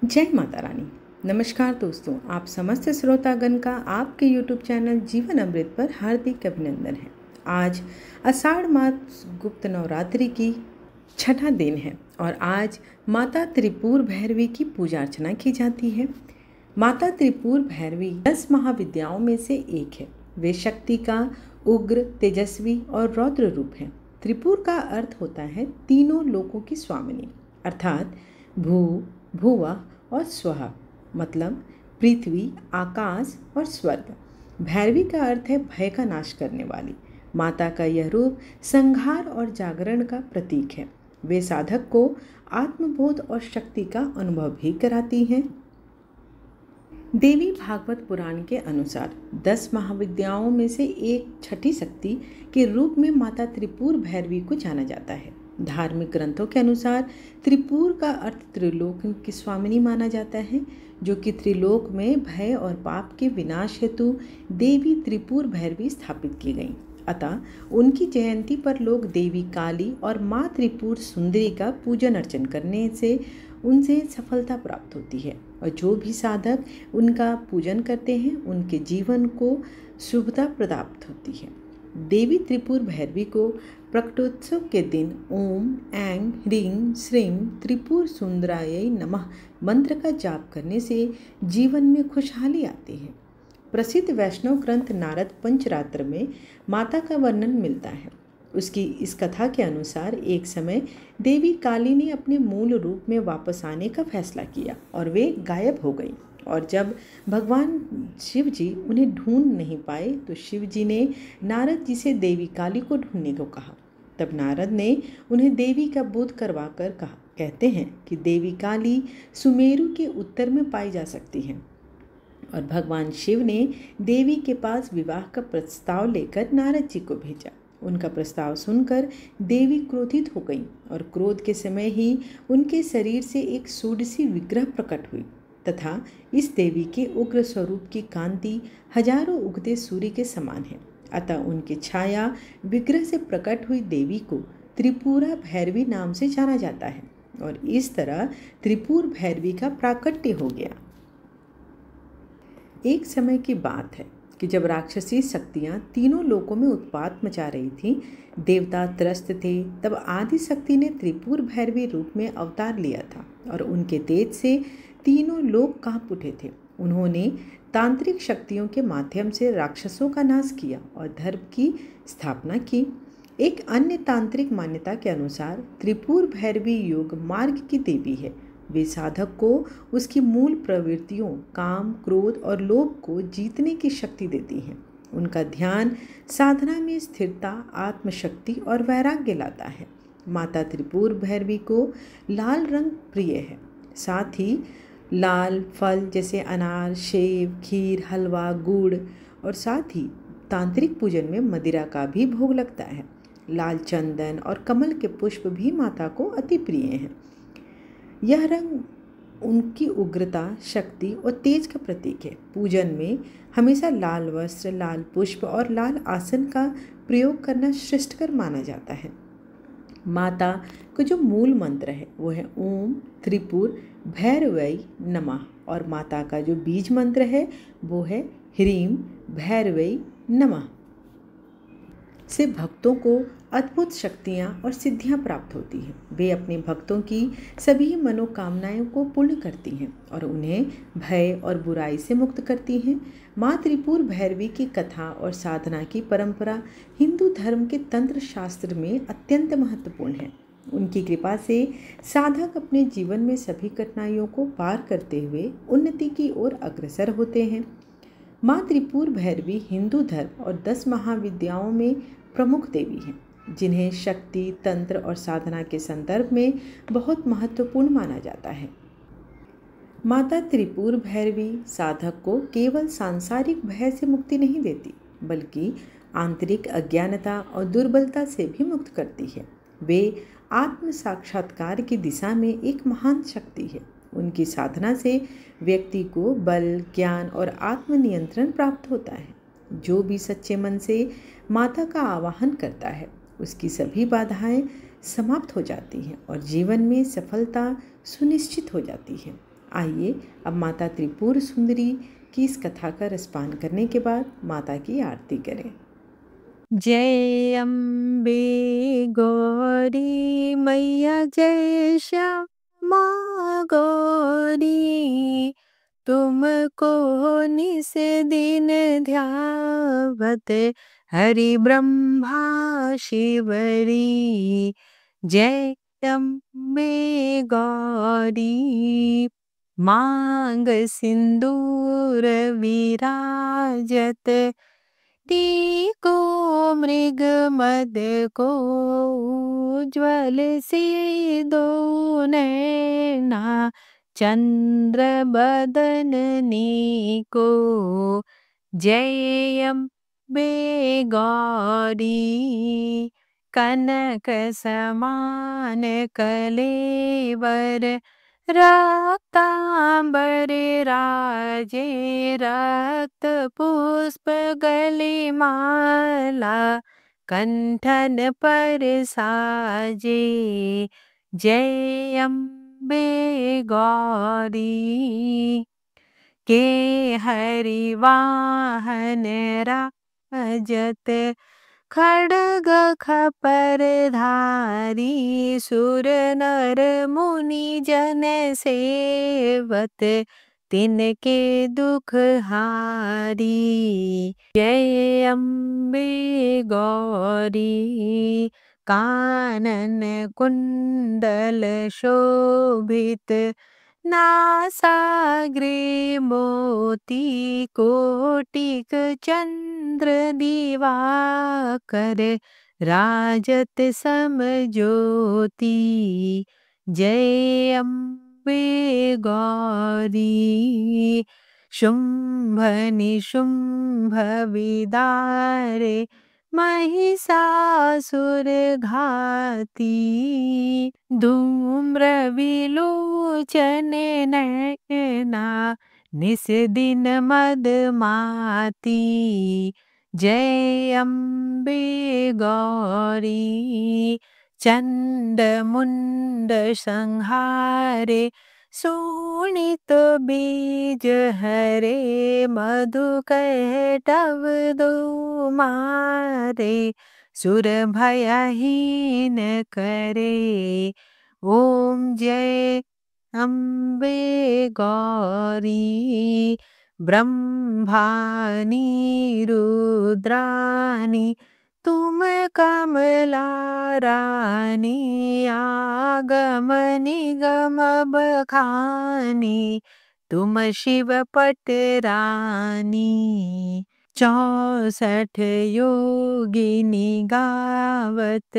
जय माता रानी। नमस्कार दोस्तों, आप समस्त श्रोतागण का आपके YouTube चैनल जीवन अमृत पर हार्दिक अभिनंदन है। आज आषाढ़ मास गुप्त नवरात्रि की छठा दिन है और आज माता त्रिपुर भैरवी की पूजा अर्चना की जाती है। माता त्रिपुर भैरवी 10 महाविद्याओं में से एक है। वे शक्ति का उग्र, तेजस्वी और रौद्र रूप है। त्रिपुर का अर्थ होता है तीनों लोकों की स्वामिनी, अर्थात भू, भुवः और स्वः, मतलब पृथ्वी, आकाश और स्वर्ग। भैरवी का अर्थ है भय का नाश करने वाली। माता का यह रूप संहार और जागरण का प्रतीक है। वे साधक को आत्मबोध और शक्ति का अनुभव भी कराती हैं। देवी भागवत पुराण के अनुसार 10 महाविद्याओं में से एक छठी शक्ति के रूप में माता त्रिपुर भैरवी को जाना जाता है। धार्मिक ग्रंथों के अनुसार त्रिपुर का अर्थ त्रिलोक की स्वामिनी माना जाता है, जो कि त्रिलोक में भय और पाप के विनाश हेतु देवी त्रिपुर भैरवी स्थापित की गई। अतः उनकी जयंती पर लोग देवी काली और माँ त्रिपुर सुंदरी का पूजन अर्चन करने से उनसे सफलता प्राप्त होती है और जो भी साधक उनका पूजन करते हैं उनके जीवन को शुभता प्राप्त होती है। देवी त्रिपुर भैरवी को प्रकटोत्सव के दिन ओम ऐं ह्रीं श्रीं त्रिपुर सुंदरायै नमः मंत्र का जाप करने से जीवन में खुशहाली आती है। प्रसिद्ध वैष्णव ग्रंथ नारद पंचरात्र में माता का वर्णन मिलता है। उसकी इस कथा के अनुसार एक समय देवी काली ने अपने मूल रूप में वापस आने का फैसला किया और वे गायब हो गई। और जब भगवान शिव जी उन्हें ढूंढ नहीं पाए तो शिव जी ने नारद जी से देवी काली को ढूंढने को कहा। तब नारद ने उन्हें देवी का बोध करवा कर कहा। कहते हैं कि देवी काली सुमेरु के उत्तर में पाई जा सकती है और भगवान शिव ने देवी के पास विवाह का प्रस्ताव लेकर नारद जी को भेजा। उनका प्रस्ताव सुनकर देवी क्रोधित हो गई और क्रोध के समय ही उनके शरीर से एक सूर्यसी विग्रह प्रकट हुई तथा इस देवी के उग्र स्वरूप की कांति हजारों उगते सूर्य के समान है। अतः उनकी छाया विग्रह से प्रकट हुई देवी को त्रिपुरा भैरवी नाम से जाना जाता है और इस तरह त्रिपुर भैरवी का प्राकट्य हो गया। एक समय की बात है कि जब राक्षसी शक्तियाँ तीनों लोकों में उत्पात मचा रही थीं, देवता त्रस्त थे, तब आदि शक्ति ने त्रिपुर भैरवी रूप में अवतार लिया था और उनके तेज से तीनों लोक कांप उठे थे। उन्होंने तांत्रिक शक्तियों के माध्यम से राक्षसों का नाश किया और धर्म की स्थापना की। एक अन्य तांत्रिक मान्यता के अनुसार त्रिपुर भैरवी योग मार्ग की देवी है। वे साधक को उसकी मूल प्रवृत्तियों काम, क्रोध और लोभ को जीतने की शक्ति देती हैं। उनका ध्यान साधना में स्थिरता, आत्मशक्ति और वैराग्य लाता है। माता त्रिपुर भैरवी को लाल रंग प्रिय है। साथ ही लाल फल जैसे अनार, सेब, खीर, हलवा, गुड़ और साथ ही तांत्रिक पूजन में मदिरा का भी भोग लगता है। लाल चंदन और कमल के पुष्प भी माता को अति प्रिय हैं। यह रंग उनकी उग्रता, शक्ति और तेज का प्रतीक है। पूजन में हमेशा लाल वस्त्र, लाल पुष्प और लाल आसन का प्रयोग करना श्रेष्ठकर माना जाता है। माता का जो मूल मंत्र है वो है ओम त्रिपुर भैरवै नमः और माता का जो बीज मंत्र है वो है ह्रीं भैरवै नमः। से भक्तों को अद्भुत शक्तियाँ और सिद्धियाँ प्राप्त होती हैं। वे अपने भक्तों की सभी मनोकामनाओं को पूर्ण करती हैं और उन्हें भय और बुराई से मुक्त करती हैं। माँ त्रिपुर भैरवी की कथा और साधना की परंपरा हिंदू धर्म के तंत्र शास्त्र में अत्यंत महत्वपूर्ण है। उनकी कृपा से साधक अपने जीवन में सभी कठिनाइयों को पार करते हुए उन्नति की ओर अग्रसर होते हैं। माँ त्रिपुर भैरवी हिंदू धर्म और 10 महाविद्याओं में प्रमुख देवी हैं, जिन्हें शक्ति, तंत्र और साधना के संदर्भ में बहुत महत्वपूर्ण माना जाता है। माता त्रिपुर भैरवी साधक को केवल सांसारिक भय से मुक्ति नहीं देती, बल्कि आंतरिक अज्ञानता और दुर्बलता से भी मुक्त करती है। वे आत्म साक्षात्कार की दिशा में एक महान शक्ति है। उनकी साधना से व्यक्ति को बल, ज्ञान और आत्मनियंत्रण प्राप्त होता है। जो भी सच्चे मन से माता का आवाहन करता है उसकी सभी बाधाएं समाप्त हो जाती हैं और जीवन में सफलता सुनिश्चित हो जाती है। आइए अब माता त्रिपुर सुंदरी की इस कथा का रसपान करने के बाद माता की आरती करें। जय अम्बे गौरी मैया, जय श्यामा गौरी, तुमको निस दिन ध्यावत हरि ब्रह्मा शिवरी। जय अम्बे गौरी, मांग सिंदूर विराजत, टीको मृग मद को उज्ज्वल से दो नैना, चंद्र बदननी को। जय अम्बे गौरी, कनक समान कलेवर, रक्तांबर राजे, रक्त पुष्प गले माला, कंठन पर साजे। जय अम्बे गौरी, के हरि वाहन राजत, खड्ग खपर धारी, सुर नर मुनि जन सेवत, तिनके दुख हारी। जय अम्बे गौरी, कानन कुंडल शोभित, नासाग्रे मोती, कोटिक चंद्र दिवाकर, राजत सम ज्योति। जय अम्बे गौरी, शुंभ निशुंभ विदारे, महिषासुर घाती, धूम्र विलोचन नैना, निस दिन मदमाती। जय अम्बे गौरी, चंड मुंड संहारे, शोणित बीज हरे, मधुकैटभ दो मारे, सुर भयहीन करे। ओम जय अम्बे गौरी, ब्रह्मानी रुद्रानी, तुम कमला रानी, आगम निगम बखानी, तुम शिव पट रानी। 64 योगिनी गावत,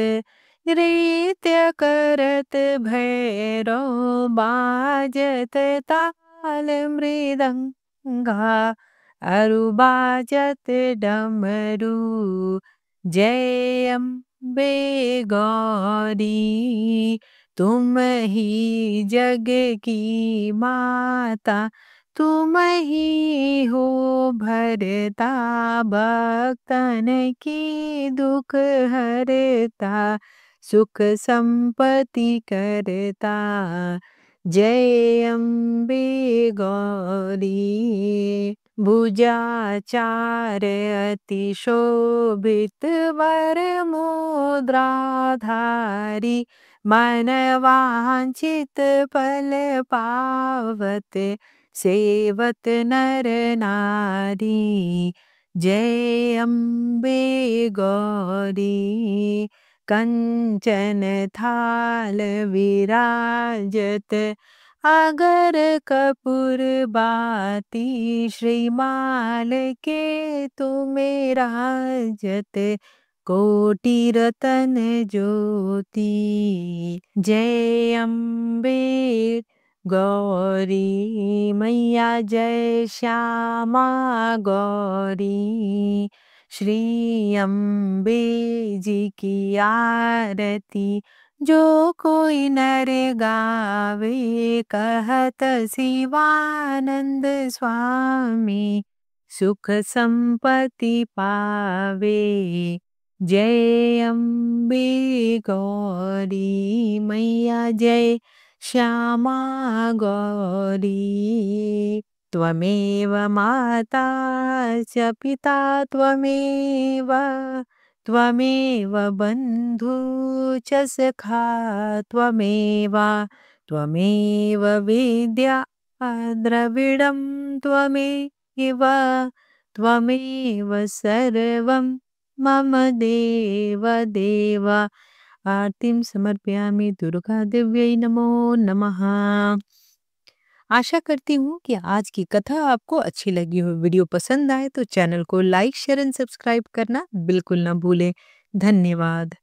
नृत्य करत भैरव, बाजत ताल मृदंगा, अरु बाजत डमरू। जय अम्बे गौरी, तुम ही जग की माता, तुम ही हो भरता, भक्तन की दुख हरता, सुख संपत्ति करता। जय अम्बे गौरी, भुजाचार अति शोभित, वर मुद्राधारी, मन वांछित फल पावत, सेवत नर नारी। जय अम्बे गौरी, कंचन थाल विराजत, अगर कपूर बाती, श्रीमाल के तुम्हें राजत, कोटि रतन ज्योति। जय अम्बे गौरी मैया, जय श्यामा गौरी, श्री अम्बे जी की आरती, जो कोई नर गावे, कहत शिवानंद स्वामी, सुख संपत्ति पावे। जय अम्बे गौरी मैया, जय श्यामा गौरी त्वमेव माता च पिता त्वमेव त्वमेव बन्धु च सखा त्वमेव त्वमेव विद्या द्रविडं त्वमेव त्वमेव सर्वं मम देव देव। आरतीम समर्पयामि दुर्गा दिव्यै नमो नमः। आशा करती हूँ कि आज की कथा आपको अच्छी लगी हो। वीडियो पसंद आए तो चैनल को लाइक शेयर एंड सब्सक्राइब करना बिल्कुल ना भूलें। धन्यवाद।